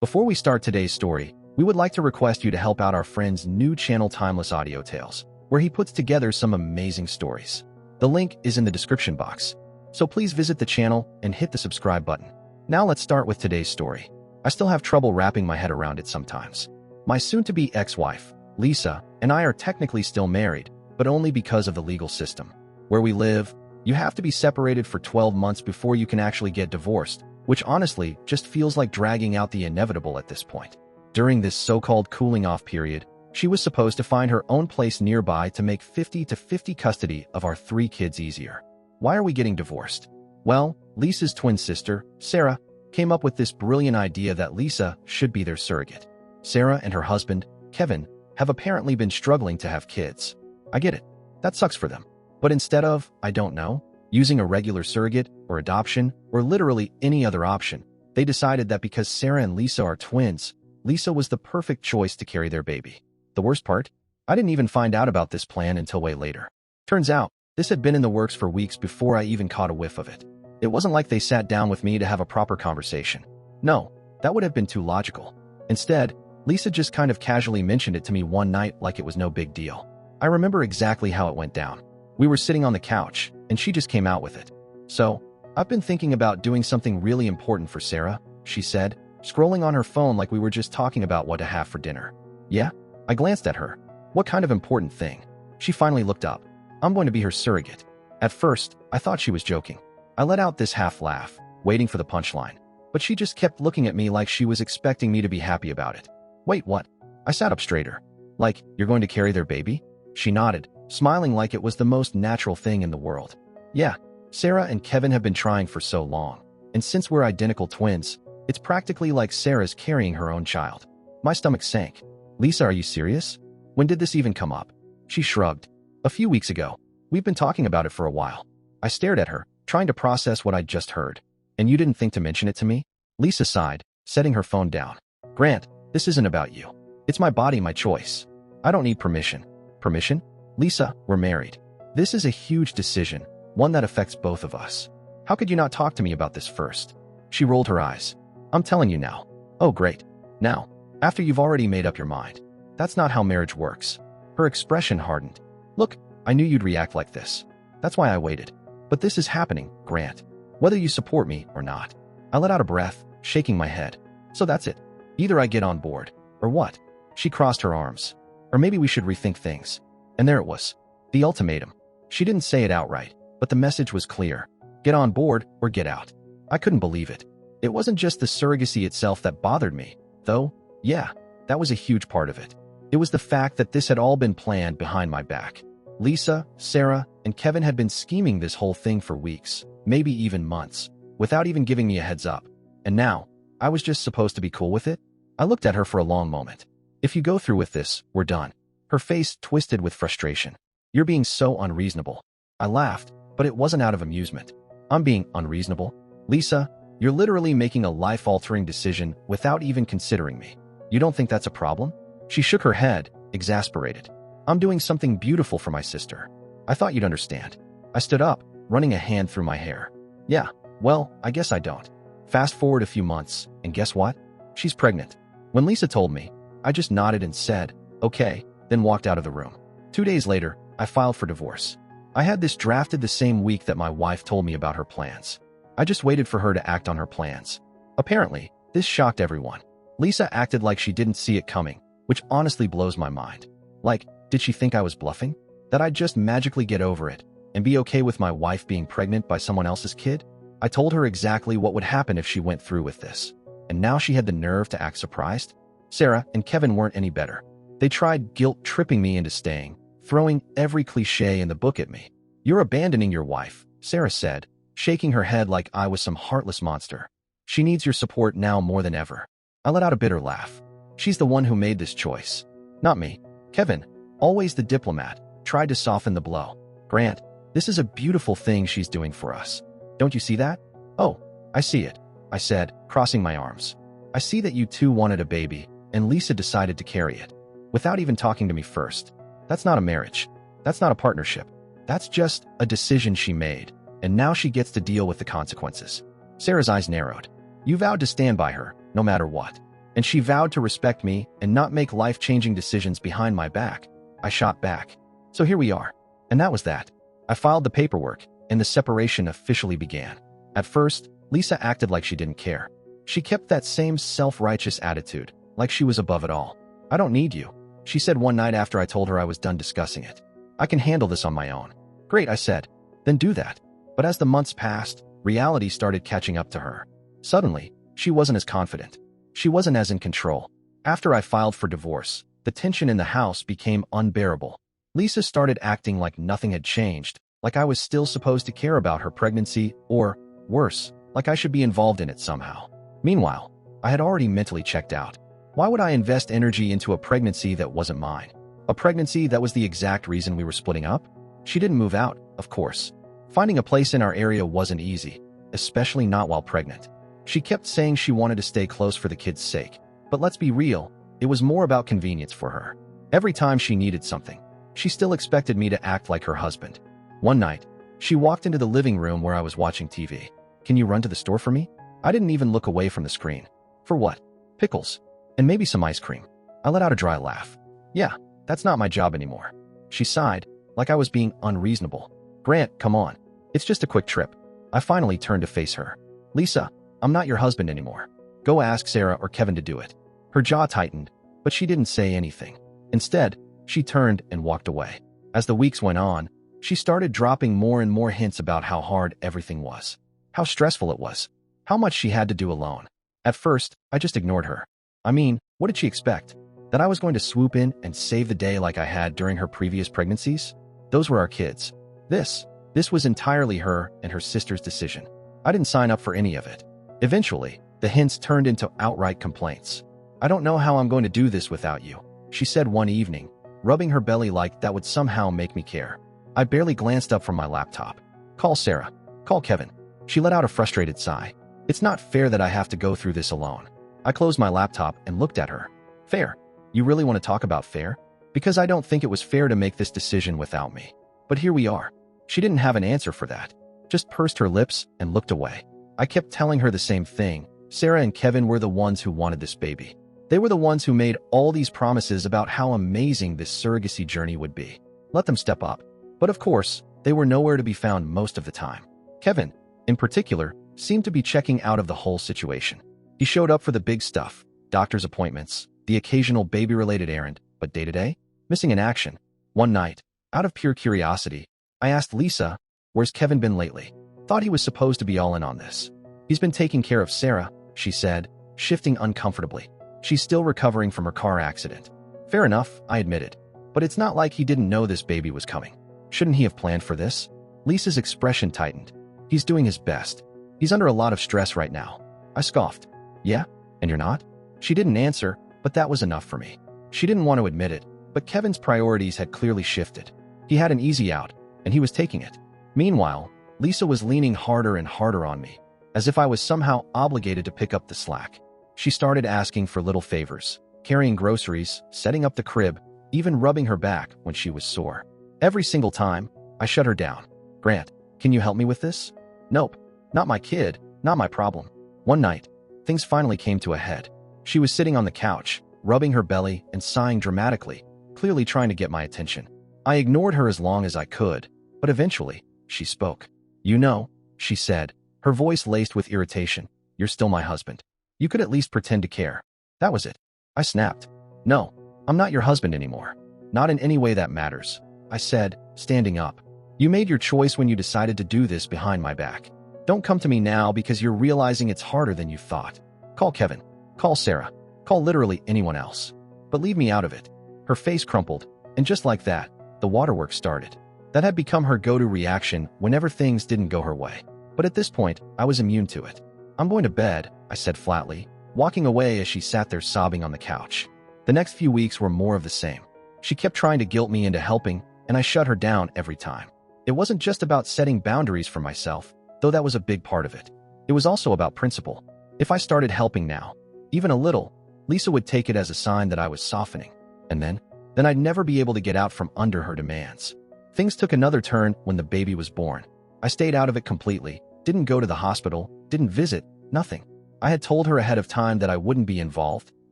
Before we start today's story, we would like to request you to help out our friend's new channel Timeless Audio Tales, where he puts together some amazing stories. The link is in the description box, so please visit the channel and hit the subscribe button. Now let's start with today's story. I still have trouble wrapping my head around it sometimes. My soon-to-be ex-wife, Lisa, and I are technically still married, but only because of the legal system. Where we live, you have to be separated for 12 months before you can actually get divorced, which honestly just feels like dragging out the inevitable at this point. During this so-called cooling-off period, she was supposed to find her own place nearby to make 50-50 custody of our 3 kids easier. Why are we getting divorced? Well, Lisa's twin sister, Sarah, came up with this brilliant idea that Lisa should be their surrogate. Sarah and her husband, Kevin, have apparently been struggling to have kids. I get it. That sucks for them. But instead of, I don't know, using a regular surrogate or adoption or literally any other option, they decided that because Sarah and Lisa are twins, Lisa was the perfect choice to carry their baby. The worst part? I didn't even find out about this plan until way later. Turns out, this had been in the works for weeks before I even caught a whiff of it. It wasn't like they sat down with me to have a proper conversation. No, that would have been too logical. Instead, Lisa just kind of casually mentioned it to me one night like it was no big deal. I remember exactly how it went down. We were sitting on the couch, and she just came out with it. So, I've been thinking about doing something really important for Sarah, she said, scrolling on her phone like we were just talking about what to have for dinner. Yeah? I glanced at her. What kind of important thing? She finally looked up. I'm going to be her surrogate. At first, I thought she was joking. I let out this half laugh, waiting for the punchline. But she just kept looking at me like she was expecting me to be happy about it. Wait, what? I sat up straighter. Like, you're going to carry their baby? She nodded, smiling like it was the most natural thing in the world. Yeah, Sarah and Kevin have been trying for so long. And since we're identical twins, it's practically like Sarah's carrying her own child. My stomach sank. Lisa, are you serious? When did this even come up? She shrugged. A few weeks ago. We've been talking about it for a while. I stared at her, trying to process what I'd just heard. And you didn't think to mention it to me? Lisa sighed, setting her phone down. Grant, this isn't about you. It's my body, my choice. I don't need permission. Permission? Lisa, we're married. This is a huge decision, one that affects both of us. How could you not talk to me about this first? She rolled her eyes. I'm telling you now. Oh, great. Now, after you've already made up your mind. That's not how marriage works. Her expression hardened. Look, I knew you'd react like this. That's why I waited. But this is happening, Grant. Whether you support me or not. I let out a breath, shaking my head. So that's it. Either I get on board, or what? She crossed her arms. Or maybe we should rethink things. And there it was. The ultimatum. She didn't say it outright, but the message was clear. Get on board or get out. I couldn't believe it. It wasn't just the surrogacy itself that bothered me, though, yeah, that was a huge part of it. It was the fact that this had all been planned behind my back. Lisa, Sarah, and Kevin had been scheming this whole thing for weeks, maybe even months, without even giving me a heads up. And now, I was just supposed to be cool with it? I looked at her for a long moment. If you go through with this, we're done. Her face twisted with frustration. You're being so unreasonable. I laughed, but it wasn't out of amusement. I'm being unreasonable? Lisa, you're literally making a life-altering decision without even considering me. You don't think that's a problem? She shook her head, exasperated. I'm doing something beautiful for my sister. I thought you'd understand. I stood up, running a hand through my hair. Yeah, well, I guess I don't. Fast forward a few months, and guess what? She's pregnant. When Lisa told me, I just nodded and said, okay, then walked out of the room. 2 days later, I filed for divorce. I had this drafted the same week that my wife told me about her plans. I just waited for her to act on her plans. Apparently, this shocked everyone. Lisa acted like she didn't see it coming, which honestly blows my mind. Like, did she think I was bluffing? That I'd just magically get over it and be okay with my wife being pregnant by someone else's kid? I told her exactly what would happen if she went through with this. And now she had the nerve to act surprised? Sarah and Kevin weren't any better. They tried guilt-tripping me into staying, throwing every cliché in the book at me. You're abandoning your wife, Sarah said, shaking her head like I was some heartless monster. She needs your support now more than ever. I let out a bitter laugh. She's the one who made this choice. Not me. Kevin, always the diplomat, tried to soften the blow. Grant, this is a beautiful thing she's doing for us. Don't you see that? Oh, I see it, I said, crossing my arms. I see that you two wanted a baby, and Lisa decided to carry it. Without even talking to me first. That's not a marriage. That's not a partnership. That's just a decision she made, and now she gets to deal with the consequences. Sarah's eyes narrowed. You vowed to stand by her, no matter what. and she vowed to respect me and not make life-changing decisions behind my back. I shot back. So here we are. And that was that. I filed the paperwork, and the separation officially began. At first, Lisa acted like she didn't care. She kept that same self-righteous attitude, like she was above it all. "I don't need you," she said one night after I told her I was done discussing it. "I can handle this on my own." "Great," I said. "Then do that." But as the months passed, reality started catching up to her. Suddenly, she wasn't as confident. She wasn't as in control. After I filed for divorce, the tension in the house became unbearable. Lisa started acting like nothing had changed, like I was still supposed to care about her pregnancy, or, worse, like I should be involved in it somehow. Meanwhile, I had already mentally checked out. Why would I invest energy into a pregnancy that wasn't mine? A pregnancy that was the exact reason we were splitting up? She didn't move out, of course. Finding a place in our area wasn't easy, especially not while pregnant. She kept saying she wanted to stay close for the kids' sake. But let's be real, it was more about convenience for her. Every time she needed something, she still expected me to act like her husband. One night, she walked into the living room where I was watching TV. "Can you run to the store for me?" I didn't even look away from the screen. "For what?" "Pickles. And maybe some ice cream." I let out a dry laugh. "Yeah, that's not my job anymore." She sighed, like I was being unreasonable. "Grant, come on. It's just a quick trip." I finally turned to face her. "Lisa, I'm not your husband anymore. Go ask Sarah or Kevin to do it." Her jaw tightened, but she didn't say anything. Instead, she turned and walked away. As the weeks went on, she started dropping more and more hints about how hard everything was, how stressful it was, how much she had to do alone. At first, I just ignored her. I mean, what did she expect? That I was going to swoop in and save the day like I had during her previous pregnancies? Those were our kids. This was entirely her and her sister's decision. I didn't sign up for any of it. Eventually, the hints turned into outright complaints. "I don't know how I'm going to do this without you," she said one evening, rubbing her belly like that would somehow make me care. I barely glanced up from my laptop. "Call Sarah. Call Kevin." She let out a frustrated sigh. "It's not fair that I have to go through this alone." I closed my laptop and looked at her. "Fair? You really want to talk about fair? Because I don't think it was fair to make this decision without me. But here we are." She didn't have an answer for that, just pursed her lips and looked away. I kept telling her the same thing. Sarah and Kevin were the ones who wanted this baby. They were the ones who made all these promises about how amazing this surrogacy journey would be. Let them step up. But of course, they were nowhere to be found most of the time. Kevin, in particular, seemed to be checking out of the whole situation. He showed up for the big stuff, doctor's appointments, the occasional baby-related errand, but day-to-day, missing in action. One night, out of pure curiosity, I asked Lisa, "Where's Kevin been lately?" Thought he was supposed to be all in on this. "He's been taking care of Sarah," she said, shifting uncomfortably. "She's still recovering from her car accident." "Fair enough," I admitted. "But it's not like he didn't know this baby was coming. Shouldn't he have planned for this?" Lisa's expression tightened. "He's doing his best. He's under a lot of stress right now." I scoffed. "Yeah? And you're not?" She didn't answer, but that was enough for me. She didn't want to admit it, but Kevin's priorities had clearly shifted. He had an easy out, and he was taking it. Meanwhile, Lisa was leaning harder and harder on me, as if I was somehow obligated to pick up the slack. She started asking for little favors, carrying groceries, setting up the crib, even rubbing her back when she was sore. Every single time, I shut her down. "Grant, can you help me with this?" "Nope. Not my kid, not my problem." One night, things finally came to a head. She was sitting on the couch, rubbing her belly and sighing dramatically, clearly trying to get my attention. I ignored her as long as I could, but eventually, she spoke. "You know," she said, her voice laced with irritation, "you're still my husband. You could at least pretend to care." That was it. I snapped. "No, I'm not your husband anymore. Not in any way that matters," I said, standing up. "You made your choice when you decided to do this behind my back. Don't come to me now because you're realizing it's harder than you thought. Call Kevin. Call Sarah. Call literally anyone else. But leave me out of it." Her face crumpled, and just like that, the waterworks started. That had become her go-to reaction whenever things didn't go her way. But at this point, I was immune to it. "I'm going to bed," I said flatly, walking away as she sat there sobbing on the couch. The next few weeks were more of the same. She kept trying to guilt me into helping, and I shut her down every time. It wasn't just about setting boundaries for myself, though that was a big part of it. It was also about principle. If I started helping now, even a little, Lisa would take it as a sign that I was softening. And then I'd never be able to get out from under her demands. Things took another turn when the baby was born. I stayed out of it completely, didn't go to the hospital, didn't visit, nothing. I had told her ahead of time that I wouldn't be involved,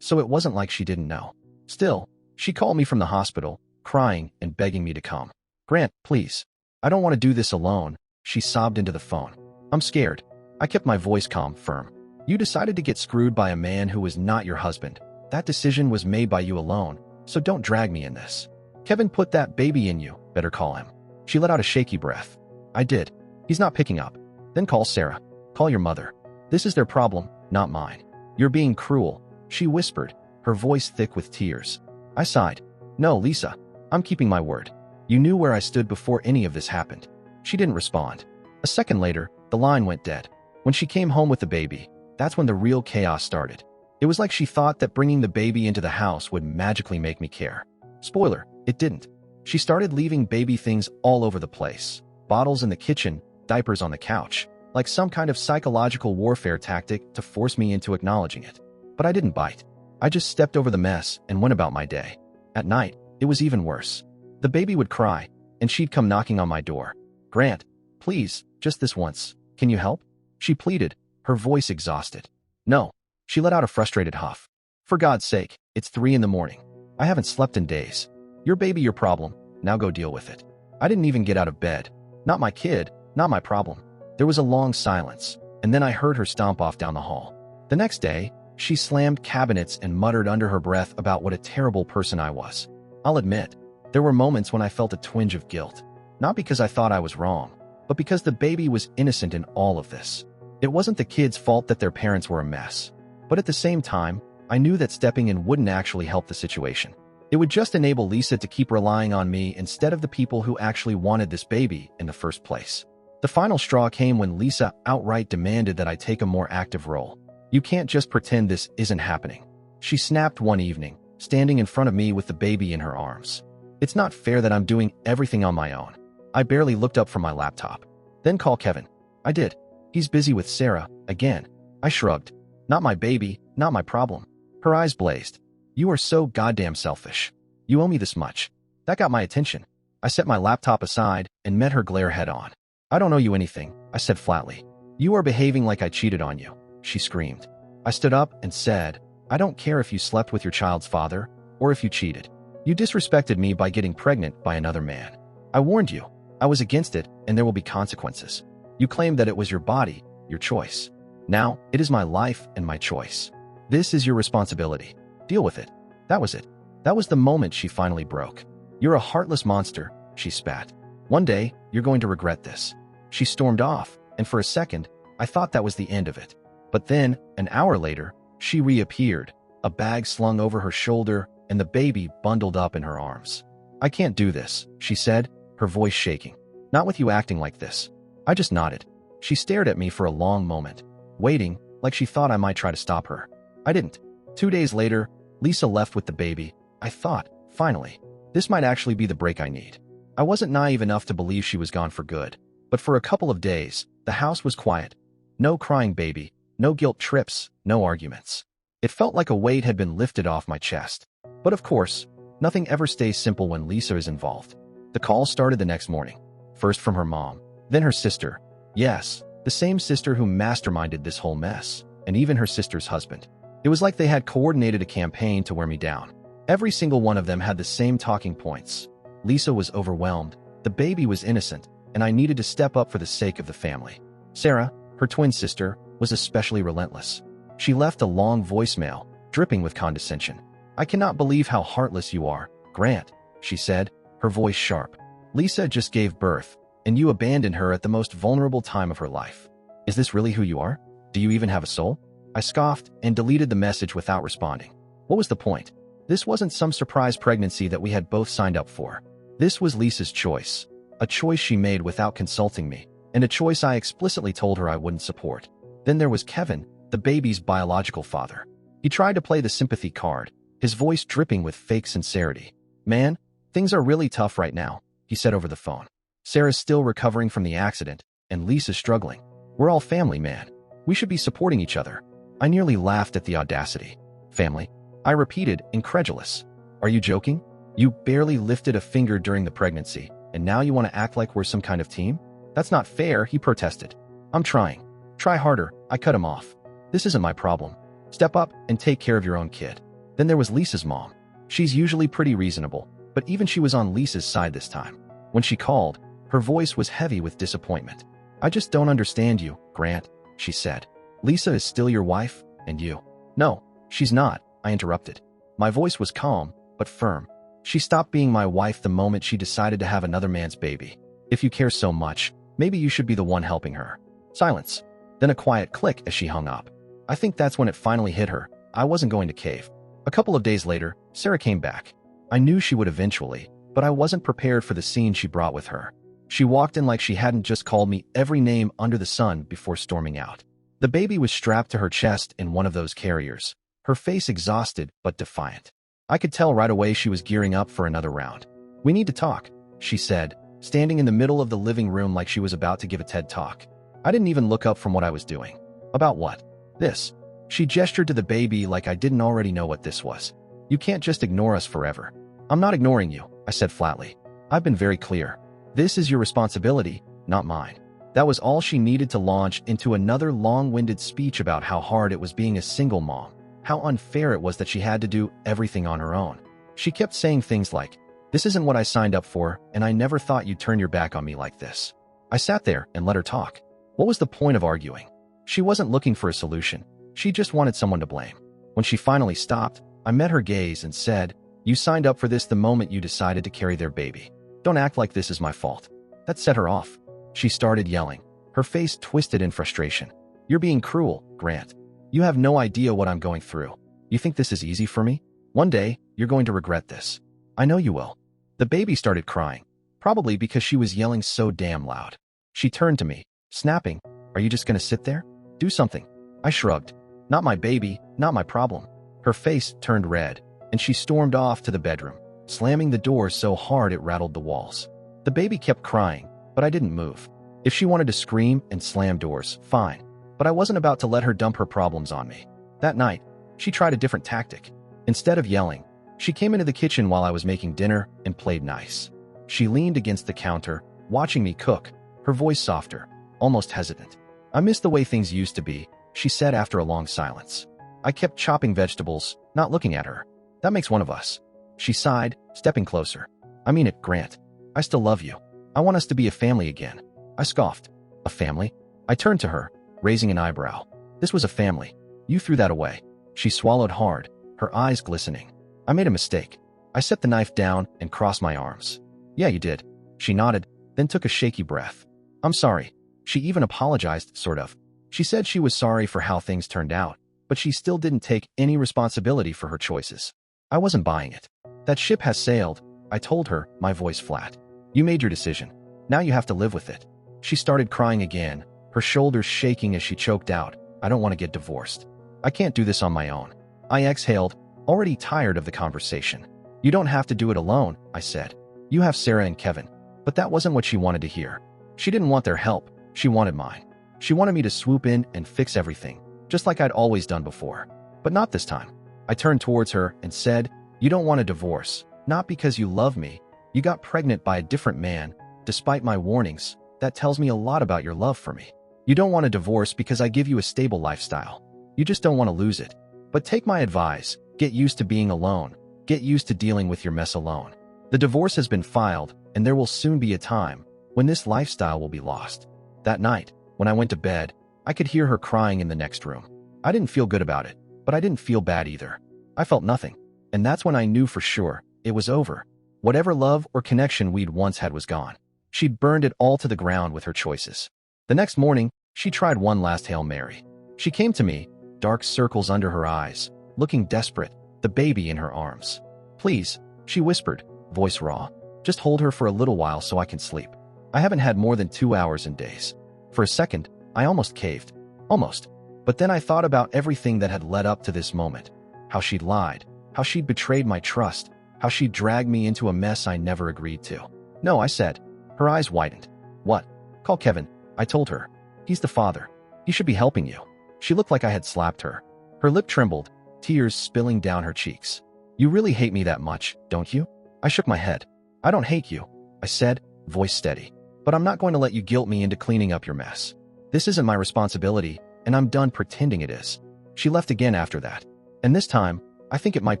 so it wasn't like she didn't know. Still, she called me from the hospital, crying and begging me to come. "Grant, please. I don't want to do this alone," she sobbed into the phone. "I'm scared." I kept my voice calm, firm. "You decided to get screwed by a man who was not your husband. That decision was made by you alone, so don't drag me in this. Kevin put that baby in you. Better call him." She let out a shaky breath. I did. "He's not picking up." "Then call Sarah. Call your mother. This is their problem, not mine." "You're being cruel," she whispered, her voice thick with tears. I sighed. "No, Lisa. I'm keeping my word. You knew where I stood before any of this happened." She didn't respond. A second later, the line went dead. When she came home with the baby, that's when the real chaos started. It was like she thought that bringing the baby into the house would magically make me care. Spoiler, it didn't. She started leaving baby things all over the place. Bottles in the kitchen, diapers on the couch, like some kind of psychological warfare tactic to force me into acknowledging it. But I didn't bite. I just stepped over the mess and went about my day. At night, it was even worse. The baby would cry, and she'd come knocking on my door. "Grant, please, just this once. Can you help?" she pleaded, her voice exhausted. "No." She let out a frustrated huff. "For God's sake, it's 3 in the morning. I haven't slept in days. Your baby, your problem. Now go deal with it." I didn't even get out of bed. Not my kid, not my problem. There was a long silence, and then I heard her stomp off down the hall. The next day, she slammed cabinets and muttered under her breath about what a terrible person I was. I'll admit, there were moments when I felt a twinge of guilt. Not because I thought I was wrong, but because the baby was innocent in all of this. It wasn't the kid's fault that their parents were a mess. But at the same time, I knew that stepping in wouldn't actually help the situation. It would just enable Lisa to keep relying on me instead of the people who actually wanted this baby in the first place. The final straw came when Lisa outright demanded that I take a more active role. "You can't just pretend this isn't happening," she snapped one evening, standing in front of me with the baby in her arms. "It's not fair that I'm doing everything on my own." I barely looked up from my laptop. "Then call Kevin." I did. "He's busy with Sarah, again." I shrugged. "Not my baby, not my problem." Her eyes blazed. "You are so goddamn selfish. You owe me this much." That got my attention. I set my laptop aside and met her glare head on. "I don't owe you anything," I said flatly. "You are behaving like I cheated on you," she screamed. I stood up and said, "I don't care if you slept with your child's father or if you cheated. You disrespected me by getting pregnant by another man. I warned you. I was against it, and there will be consequences. You claimed that it was your body, your choice. Now, it is my life and my choice. This is your responsibility. Deal with it." That was it. That was the moment she finally broke. "You're a heartless monster," she spat. "One day, you're going to regret this." She stormed off, and for a second, I thought that was the end of it. But then, an hour later, she reappeared, a bag slung over her shoulder and the baby bundled up in her arms. "I can't do this," she said, her voice shaking. "Not with you acting like this." I just nodded. She stared at me for a long moment, waiting, like she thought I might try to stop her. I didn't. 2 days later, Lisa left with the baby. I thought, finally, this might actually be the break I need. I wasn't naive enough to believe she was gone for good, but for a couple of days, the house was quiet. No crying baby, no guilt trips, no arguments. It felt like a weight had been lifted off my chest. But of course, nothing ever stays simple when Lisa is involved. The call started the next morning, first from her mom, then her sister. Yes, the same sister who masterminded this whole mess, and even her sister's husband. It was like they had coordinated a campaign to wear me down. Every single one of them had the same talking points. Lisa was overwhelmed, the baby was innocent, and I needed to step up for the sake of the family. Sarah, her twin sister, was especially relentless. She left a long voicemail, dripping with condescension. "I cannot believe how heartless you are, Grant," she said, her voice sharp. "Lisa just gave birth, and you abandoned her at the most vulnerable time of her life. Is this really who you are? Do you even have a soul?" I scoffed and deleted the message without responding. What was the point? This wasn't some surprise pregnancy that we had both signed up for. This was Lisa's choice, a choice she made without consulting me, and a choice I explicitly told her I wouldn't support. Then there was Kevin, the baby's biological father. He tried to play the sympathy card, his voice dripping with fake sincerity. "Man, things are really tough right now," he said over the phone. "Sarah's still recovering from the accident, and Lisa's struggling. We're all family, man. We should be supporting each other." I nearly laughed at the audacity. "Family?" I repeated, incredulous. "Are you joking? You barely lifted a finger during the pregnancy, and now you want to act like we're some kind of team? That's not fair," he protested. "I'm trying. Try harder," I cut him off. "This isn't my problem. Step up and take care of your own kid." Then there was Lisa's mom. She's usually pretty reasonable, but even she was on Lisa's side this time. When she called, her voice was heavy with disappointment. "I just don't understand you, Grant," she said. "Lisa is still your wife, and you—" "No, she's not," I interrupted. My voice was calm, but firm. "She stopped being my wife the moment she decided to have another man's baby. If you care so much, maybe you should be the one helping her." Silence. Then a quiet click as she hung up. I think that's when it finally hit her. I wasn't going to cave. A couple of days later, Sarah came back. I knew she would eventually, but I wasn't prepared for the scene she brought with her. She walked in like she hadn't just called me every name under the sun before storming out. The baby was strapped to her chest in one of those carriers, her face exhausted but defiant. I could tell right away she was gearing up for another round. "We need to talk," she said, standing in the middle of the living room like she was about to give a TED Talk. I didn't even look up from what I was doing. "About what?" "This." She gestured to the baby like I didn't already know what this was. "You can't just ignore us forever." "I'm not ignoring you," I said flatly. "I've been very clear. This is your responsibility, not mine." That was all she needed to launch into another long-winded speech about how hard it was being a single mom, how unfair it was that she had to do everything on her own. She kept saying things like, "This isn't what I signed up for, and I never thought you'd turn your back on me like this." I sat there and let her talk. What was the point of arguing? She wasn't looking for a solution. She just wanted someone to blame. When she finally stopped, I met her gaze and said, "You signed up for this the moment you decided to carry their baby. Don't act like this is my fault." That set her off. She started yelling, her face twisted in frustration. "You're being cruel, Grant. You have no idea what I'm going through. You think this is easy for me? One day, you're going to regret this. I know you will." The baby started crying, probably because she was yelling so damn loud. She turned to me, snapping, "Are you just going to sit there? Do something." I shrugged. "Not my baby, not my problem." Her face turned red, and she stormed off to the bedroom, slamming the door so hard it rattled the walls. The baby kept crying, but I didn't move. If she wanted to scream and slam doors, fine. But I wasn't about to let her dump her problems on me. That night, she tried a different tactic. Instead of yelling, she came into the kitchen while I was making dinner and played nice. She leaned against the counter, watching me cook, her voice softer, almost hesitant. "I miss the way things used to be," she said after a long silence. I kept chopping vegetables, not looking at her. "That makes one of us." She sighed, stepping closer. "I mean it, Grant. I still love you. I want us to be a family again." I scoffed. "A family?" I turned to her, raising an eyebrow. "This was a family. You threw that away." She swallowed hard, her eyes glistening. "I made a mistake." I set the knife down and crossed my arms. "Yeah, you did." She nodded, then took a shaky breath. "I'm sorry." She even apologized, sort of. She said she was sorry for how things turned out, but she still didn't take any responsibility for her choices. I wasn't buying it. "That ship has sailed," I told her, my voice flat. "You made your decision. Now you have to live with it." She started crying again, her shoulders shaking as she choked out, "I don't want to get divorced. I can't do this on my own." I exhaled, already tired of the conversation. "You don't have to do it alone," I said. "You have Sarah and Kevin." But that wasn't what she wanted to hear. She didn't want their help. She wanted mine. She wanted me to swoop in and fix everything, just like I'd always done before. But not this time. I turned towards her and said, "You don't want a divorce, not because you love me. You got pregnant by a different man, despite my warnings. That tells me a lot about your love for me. You don't want a divorce because I give you a stable lifestyle. You just don't want to lose it. But take my advice, get used to being alone. Get used to dealing with your mess alone. The divorce has been filed, and there will soon be a time when this lifestyle will be lost." That night, when I went to bed, I could hear her crying in the next room. I didn't feel good about it, but I didn't feel bad either. I felt nothing. And that's when I knew for sure it was over. Whatever love or connection we'd once had was gone. She'd burned it all to the ground with her choices. The next morning, she tried one last Hail Mary. She came to me, dark circles under her eyes, looking desperate, the baby in her arms. "Please," she whispered, voice raw. "Just hold her for a little while so I can sleep. I haven't had more than 2 hours in days." For a second, I almost caved. Almost. But then I thought about everything that had led up to this moment. How she'd lied. How she'd betrayed my trust. How she'd dragged me into a mess I never agreed to. "No," I said. Her eyes widened. "What?" "Call Kevin," I told her. "He's the father. He should be helping you." She looked like I had slapped her. Her lip trembled, tears spilling down her cheeks. "You really hate me that much, don't you?" I shook my head. "I don't hate you," I said, voice steady. "But I'm not going to let you guilt me into cleaning up your mess. This isn't my responsibility, and I'm done pretending it is." She left again after that. And this time, I think it might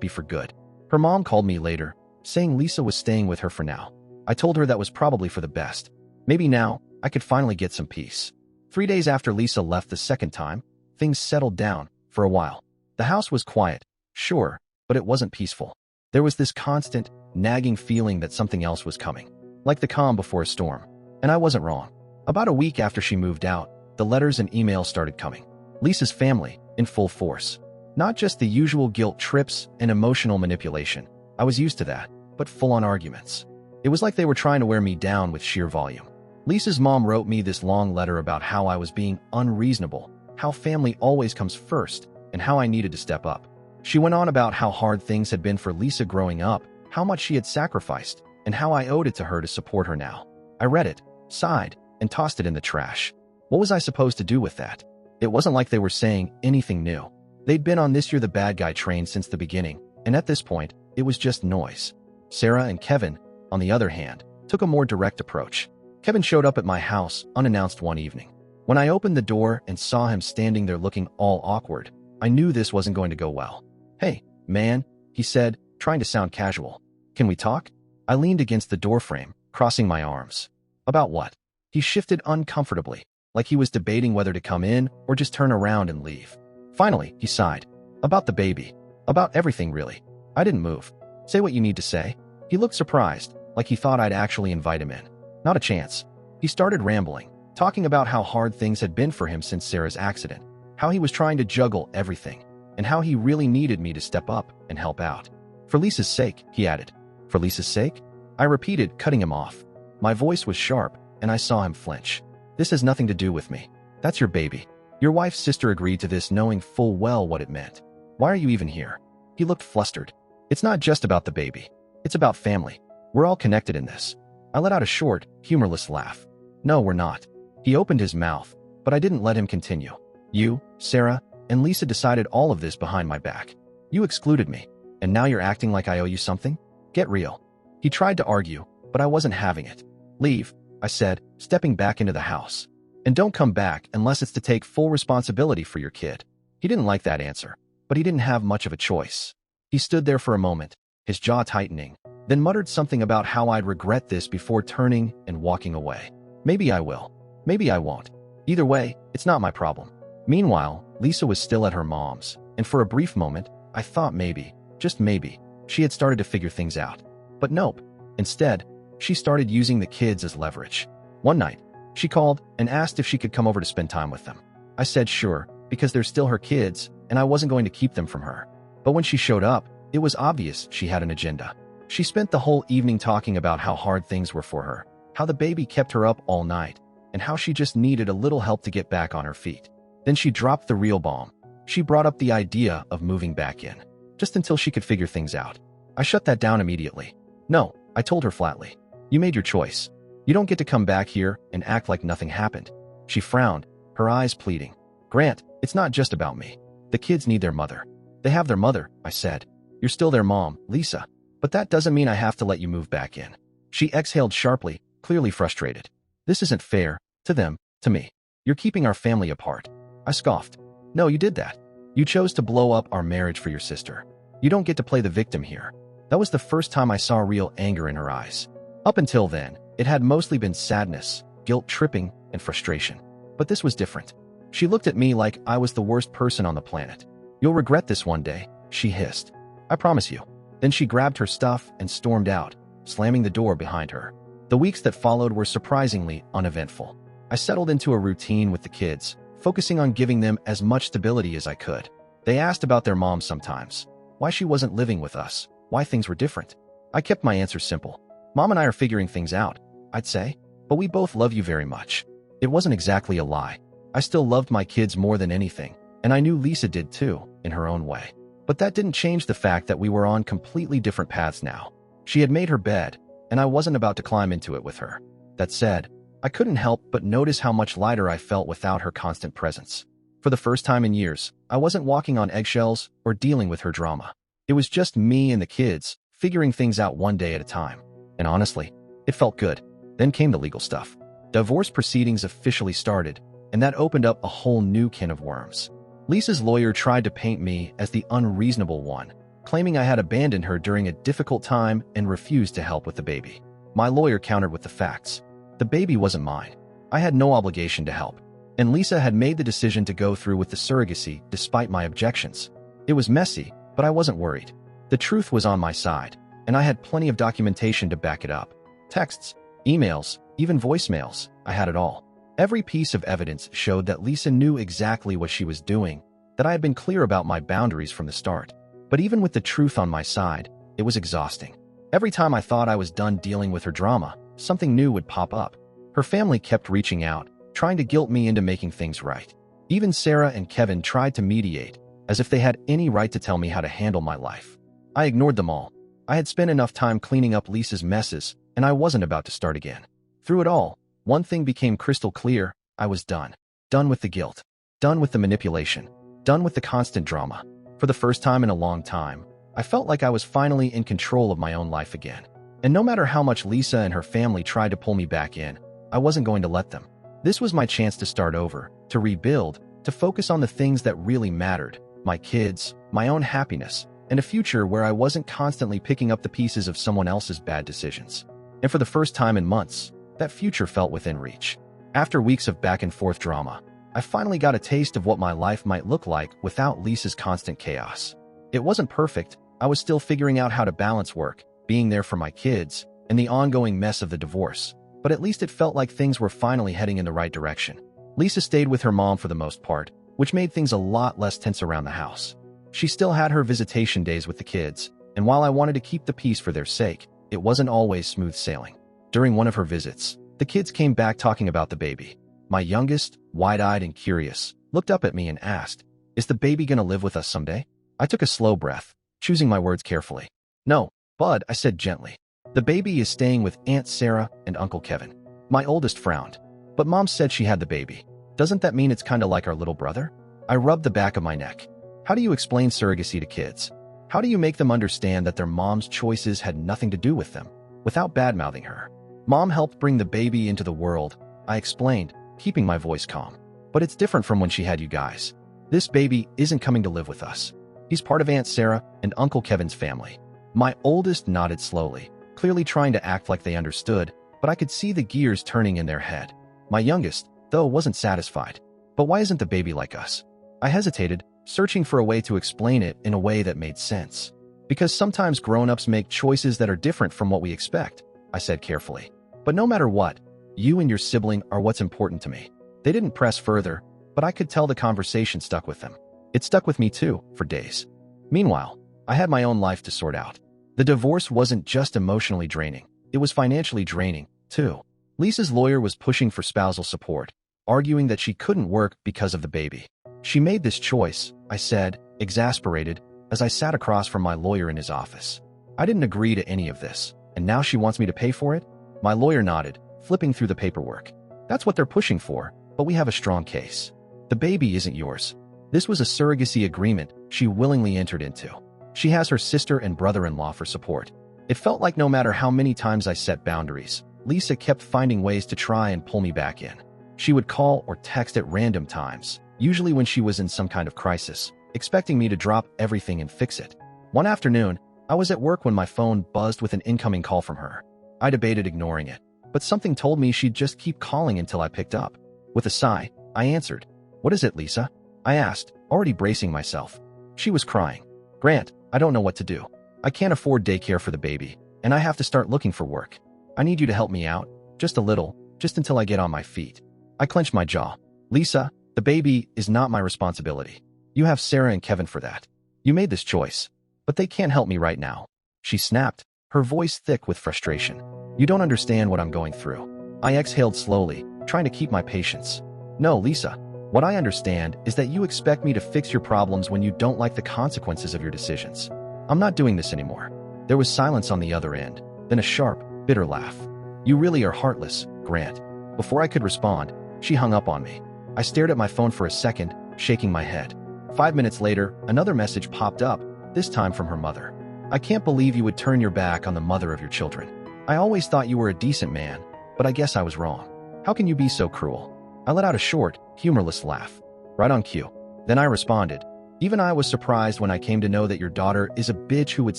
be for good. Her mom called me later, saying Lisa was staying with her for now. I told her that was probably for the best. Maybe now, I could finally get some peace. 3 days after Lisa left the second time, things settled down for a while. The house was quiet, sure, but it wasn't peaceful. There was this constant, nagging feeling that something else was coming, like the calm before a storm. And I wasn't wrong. About a week after she moved out, the letters and emails started coming. Lisa's family, in full force. Not just the usual guilt trips and emotional manipulation. I was used to that, but full-on arguments. It was like they were trying to wear me down with sheer volume. Lisa's mom wrote me this long letter about how I was being unreasonable, how family always comes first, and how I needed to step up. She went on about how hard things had been for Lisa growing up, how much she had sacrificed, and how I owed it to her to support her now. I read it, sighed, and tossed it in the trash. What was I supposed to do with that? It wasn't like they were saying anything new. They'd been on this "you're the bad guy" train since the beginning, and at this point, it was just noise. Sarah and Kevin, on the other hand, took a more direct approach. Kevin showed up at my house unannounced one evening. When I opened the door and saw him standing there looking all awkward, I knew this wasn't going to go well. "Hey, man," he said, trying to sound casual. "Can we talk?" I leaned against the doorframe, crossing my arms. "About what?" He shifted uncomfortably, like he was debating whether to come in or just turn around and leave. Finally, he sighed. "About the baby. About everything, really." I didn't move. "Say what you need to say." He looked surprised, like he thought I'd actually invite him in. Not a chance. He started rambling, talking about how hard things had been for him since Sarah's accident, how he was trying to juggle everything, and how he really needed me to step up and help out. "For Lisa's sake," he added. "For Lisa's sake?" I repeated, cutting him off. My voice was sharp, and I saw him flinch. "This has nothing to do with me. That's your baby. Your wife's sister agreed to this knowing full well what it meant. Why are you even here?" He looked flustered. "It's not just about the baby. It's about family. We're all connected in this." I let out a short, humorless laugh. "No, we're not." He opened his mouth, but I didn't let him continue. "You, Sarah, and Lisa decided all of this behind my back. You excluded me, and now you're acting like I owe you something? Get real." He tried to argue, but I wasn't having it. "Leave," I said, stepping back into the house. "And don't come back unless it's to take full responsibility for your kid." He didn't like that answer, but he didn't have much of a choice. He stood there for a moment, his jaw tightening, then muttered something about how I'd regret this before turning and walking away. "Maybe I will. Maybe I won't. Either way, it's not my problem." Meanwhile, Lisa was still at her mom's, and for a brief moment, I thought maybe, just maybe, she had started to figure things out. But nope. Instead, she started using the kids as leverage. One night, she called and asked if she could come over to spend time with them. I said sure, because they're still her kids, and I wasn't going to keep them from her. But when she showed up, it was obvious she had an agenda. She spent the whole evening talking about how hard things were for her, how the baby kept her up all night, and how she just needed a little help to get back on her feet. Then she dropped the real bomb. She brought up the idea of moving back in, just until she could figure things out. I shut that down immediately. "No," I told her flatly. "You made your choice. You don't get to come back here and act like nothing happened." She frowned, her eyes pleading. "Grant, it's not just about me. The kids need their mother." "They have their mother," I said. "You're still their mom, Lisa. But that doesn't mean I have to let you move back in." She exhaled sharply, clearly frustrated. "This isn't fair, to them, to me. You're keeping our family apart." I scoffed. "No, you did that. You chose to blow up our marriage for your sister. You don't get to play the victim here." That was the first time I saw real anger in her eyes. Up until then, it had mostly been sadness, guilt-tripping, and frustration. But this was different. She looked at me like I was the worst person on the planet. "You'll regret this one day," she hissed. "I promise you." Then she grabbed her stuff and stormed out, slamming the door behind her. The weeks that followed were surprisingly uneventful. I settled into a routine with the kids, focusing on giving them as much stability as I could. They asked about their mom sometimes, why she wasn't living with us, why things were different. I kept my answers simple. "Mom and I are figuring things out," I'd say, "but we both love you very much." It wasn't exactly a lie. I still loved my kids more than anything, and I knew Lisa did too, in her own way. But that didn't change the fact that we were on completely different paths now. She had made her bed, and I wasn't about to climb into it with her. That said, I couldn't help but notice how much lighter I felt without her constant presence. For the first time in years, I wasn't walking on eggshells or dealing with her drama. It was just me and the kids, figuring things out one day at a time. And honestly, it felt good. Then came the legal stuff. Divorce proceedings officially started, and that opened up a whole new can of worms. Lisa's lawyer tried to paint me as the unreasonable one, claiming I had abandoned her during a difficult time and refused to help with the baby. My lawyer countered with the facts. The baby wasn't mine. I had no obligation to help. And Lisa had made the decision to go through with the surrogacy despite my objections. It was messy, but I wasn't worried. The truth was on my side, and I had plenty of documentation to back it up. Texts, emails, even voicemails, I had it all. Every piece of evidence showed that Lisa knew exactly what she was doing, that I had been clear about my boundaries from the start. But even with the truth on my side, it was exhausting. Every time I thought I was done dealing with her drama, something new would pop up. Her family kept reaching out, trying to guilt me into making things right. Even Sarah and Kevin tried to mediate, as if they had any right to tell me how to handle my life. I ignored them all. I had spent enough time cleaning up Lisa's messes, and I wasn't about to start again. Through it all, one thing became crystal clear: I was done. Done with the guilt. Done with the manipulation. Done with the constant drama. For the first time in a long time, I felt like I was finally in control of my own life again. And no matter how much Lisa and her family tried to pull me back in, I wasn't going to let them. This was my chance to start over, to rebuild, to focus on the things that really mattered: my kids, my own happiness, and a future where I wasn't constantly picking up the pieces of someone else's bad decisions. And for the first time in months, that future felt within reach. After weeks of back-and-forth drama, I finally got a taste of what my life might look like without Lisa's constant chaos. It wasn't perfect. I was still figuring out how to balance work, being there for my kids, and the ongoing mess of the divorce. But at least it felt like things were finally heading in the right direction. Lisa stayed with her mom for the most part, which made things a lot less tense around the house. She still had her visitation days with the kids, and while I wanted to keep the peace for their sake, it wasn't always smooth sailing. During one of her visits, the kids came back talking about the baby. My youngest, wide-eyed and curious, looked up at me and asked, "Is the baby gonna live with us someday?" I took a slow breath, choosing my words carefully. "No, Bud," I said gently. "The baby is staying with Aunt Sarah and Uncle Kevin." My oldest frowned. "But Mom said she had the baby. Doesn't that mean it's kinda like our little brother?" I rubbed the back of my neck. How do you explain surrogacy to kids? How do you make them understand that their mom's choices had nothing to do with them, without bad-mouthing her? "Mom helped bring the baby into the world," I explained, keeping my voice calm. "But it's different from when she had you guys. This baby isn't coming to live with us. He's part of Aunt Sarah and Uncle Kevin's family." My oldest nodded slowly, clearly trying to act like they understood, but I could see the gears turning in their head. My youngest, though, wasn't satisfied. "But why isn't the baby like us?" I hesitated, searching for a way to explain it in a way that made sense. "Because sometimes grown-ups make choices that are different from what we expect," I said carefully. "But no matter what, you and your sibling are what's important to me." They didn't press further, but I could tell the conversation stuck with them. It stuck with me too, for days. Meanwhile, I had my own life to sort out. The divorce wasn't just emotionally draining, it was financially draining, too. Lisa's lawyer was pushing for spousal support, arguing that she couldn't work because of the baby. "She made this choice," I said, exasperated, as I sat across from my lawyer in his office. "I didn't agree to any of this, and now she wants me to pay for it?" My lawyer nodded, flipping through the paperwork. "That's what they're pushing for, but we have a strong case. The baby isn't yours. This was a surrogacy agreement she willingly entered into. She has her sister and brother-in-law for support." It felt like no matter how many times I set boundaries, Lisa kept finding ways to try and pull me back in. She would call or text at random times, usually when she was in some kind of crisis, expecting me to drop everything and fix it. One afternoon, I was at work when my phone buzzed with an incoming call from her. I debated ignoring it, but something told me she'd just keep calling until I picked up. With a sigh, I answered. "What is it, Lisa?" I asked, already bracing myself. She was crying. "Grant, I don't know what to do. I can't afford daycare for the baby, and I have to start looking for work. I need you to help me out, just a little, just until I get on my feet." I clenched my jaw. "Lisa, the baby is not my responsibility. You have Sarah and Kevin for that. You made this choice, but they can't help me right now." She snapped, her voice thick with frustration. "You don't understand what I'm going through." I exhaled slowly, trying to keep my patience. "No, Lisa. What I understand is that you expect me to fix your problems when you don't like the consequences of your decisions. I'm not doing this anymore." There was silence on the other end, then a sharp, bitter laugh. "You really are heartless, Grant." Before I could respond, she hung up on me. I stared at my phone for a second, shaking my head. 5 minutes later, another message popped up, this time from her mother. "I can't believe you would turn your back on the mother of your children. I always thought you were a decent man, but I guess I was wrong. How can you be so cruel?" I let out a short, humorless laugh. Right on cue. Then I responded, Even I was surprised when I came to know that your daughter is a bitch who would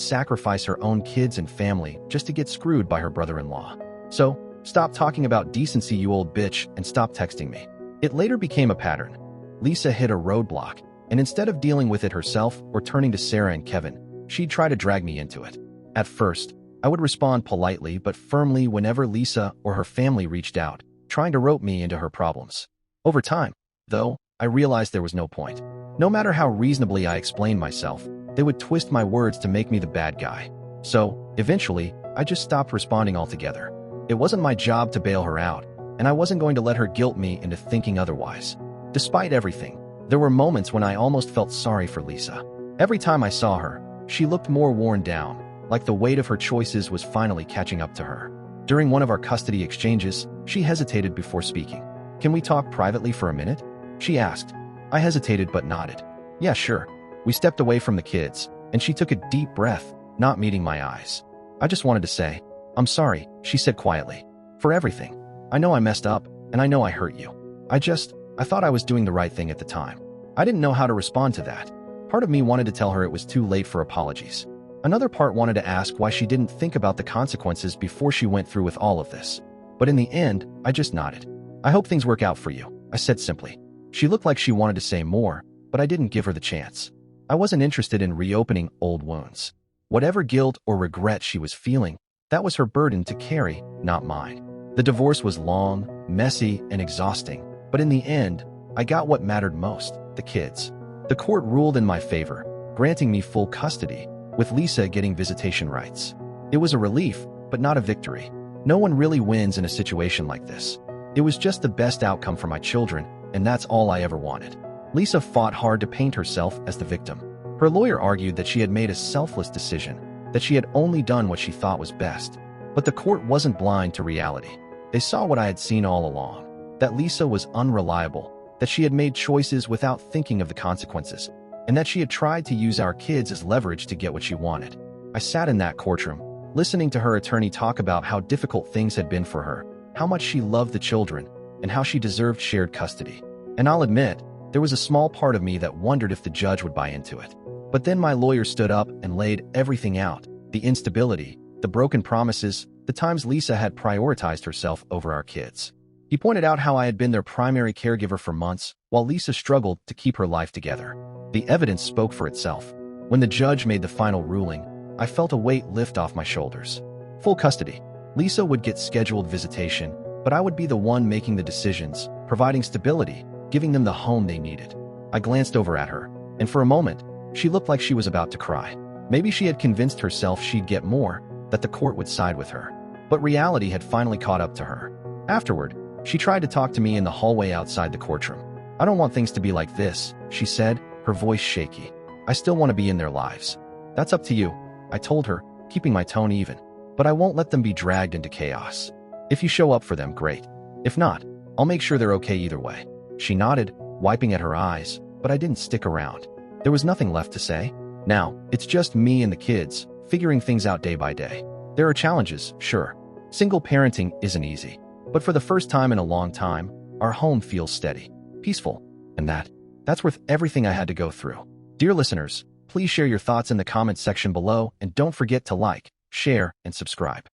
sacrifice her own kids and family just to get screwed by her brother-in-law. So, stop talking about decency, you old bitch, and stop texting me. It later became a pattern. Lisa hit a roadblock, and instead of dealing with it herself or turning to Sarah and Kevin, she'd try to drag me into it. At first, I would respond politely but firmly whenever Lisa or her family reached out, trying to rope me into her problems. Over time, though, I realized there was no point. No matter how reasonably I explained myself, they would twist my words to make me the bad guy. So, eventually, I just stopped responding altogether. It wasn't my job to bail her out, and I wasn't going to let her guilt me into thinking otherwise. Despite everything, there were moments when I almost felt sorry for Lisa. Every time I saw her, she looked more worn down, like the weight of her choices was finally catching up to her. During one of our custody exchanges, she hesitated before speaking. "Can we talk privately for a minute?" she asked. I hesitated but nodded. "Yeah, sure." We stepped away from the kids, and she took a deep breath, not meeting my eyes. "I just wanted to say, I'm sorry," she said quietly, "for everything. I know I messed up, and I know I hurt you. I thought I was doing the right thing at the time. I didn't know how to respond to that." Part of me wanted to tell her it was too late for apologies. Another part wanted to ask why she didn't think about the consequences before she went through with all of this. But in the end, I just nodded. "I hope things work out for you," I said simply. She looked like she wanted to say more, but I didn't give her the chance. I wasn't interested in reopening old wounds. Whatever guilt or regret she was feeling, that was her burden to carry, not mine. The divorce was long, messy, and exhausting, but in the end, I got what mattered most, the kids. The court ruled in my favor, granting me full custody, with Lisa getting visitation rights. It was a relief, but not a victory. No one really wins in a situation like this. It was just the best outcome for my children, and that's all I ever wanted. Lisa fought hard to paint herself as the victim. Her lawyer argued that she had made a selfless decision, that she had only done what she thought was best. But the court wasn't blind to reality. They saw what I had seen all along, that Lisa was unreliable, that she had made choices without thinking of the consequences, and that she had tried to use our kids as leverage to get what she wanted. I sat in that courtroom, listening to her attorney talk about how difficult things had been for her, how much she loved the children, and how she deserved shared custody. And I'll admit, there was a small part of me that wondered if the judge would buy into it. But then my lawyer stood up and laid everything out: the instability, the broken promises, the times Lisa had prioritized herself over our kids. He pointed out how I had been their primary caregiver for months, while Lisa struggled to keep her life together. The evidence spoke for itself. When the judge made the final ruling, I felt a weight lift off my shoulders. Full custody. Lisa would get scheduled visitation, but I would be the one making the decisions, providing stability, giving them the home they needed. I glanced over at her, and for a moment, she looked like she was about to cry. Maybe she had convinced herself she'd get more, that the court would side with her. But reality had finally caught up to her. Afterward, she tried to talk to me in the hallway outside the courtroom. "I don't want things to be like this," she said, her voice shaky. "I still want to be in their lives." "That's up to you," I told her, keeping my tone even. "But I won't let them be dragged into chaos. If you show up for them, great. If not, I'll make sure they're okay either way." She nodded, wiping at her eyes, but I didn't stick around. There was nothing left to say. Now, it's just me and the kids, figuring things out day by day. There are challenges, sure. Single parenting isn't easy. But for the first time in a long time, our home feels steady, peaceful, and that's worth everything I had to go through. Dear listeners, please share your thoughts in the comments section below, and don't forget to like, share, and subscribe.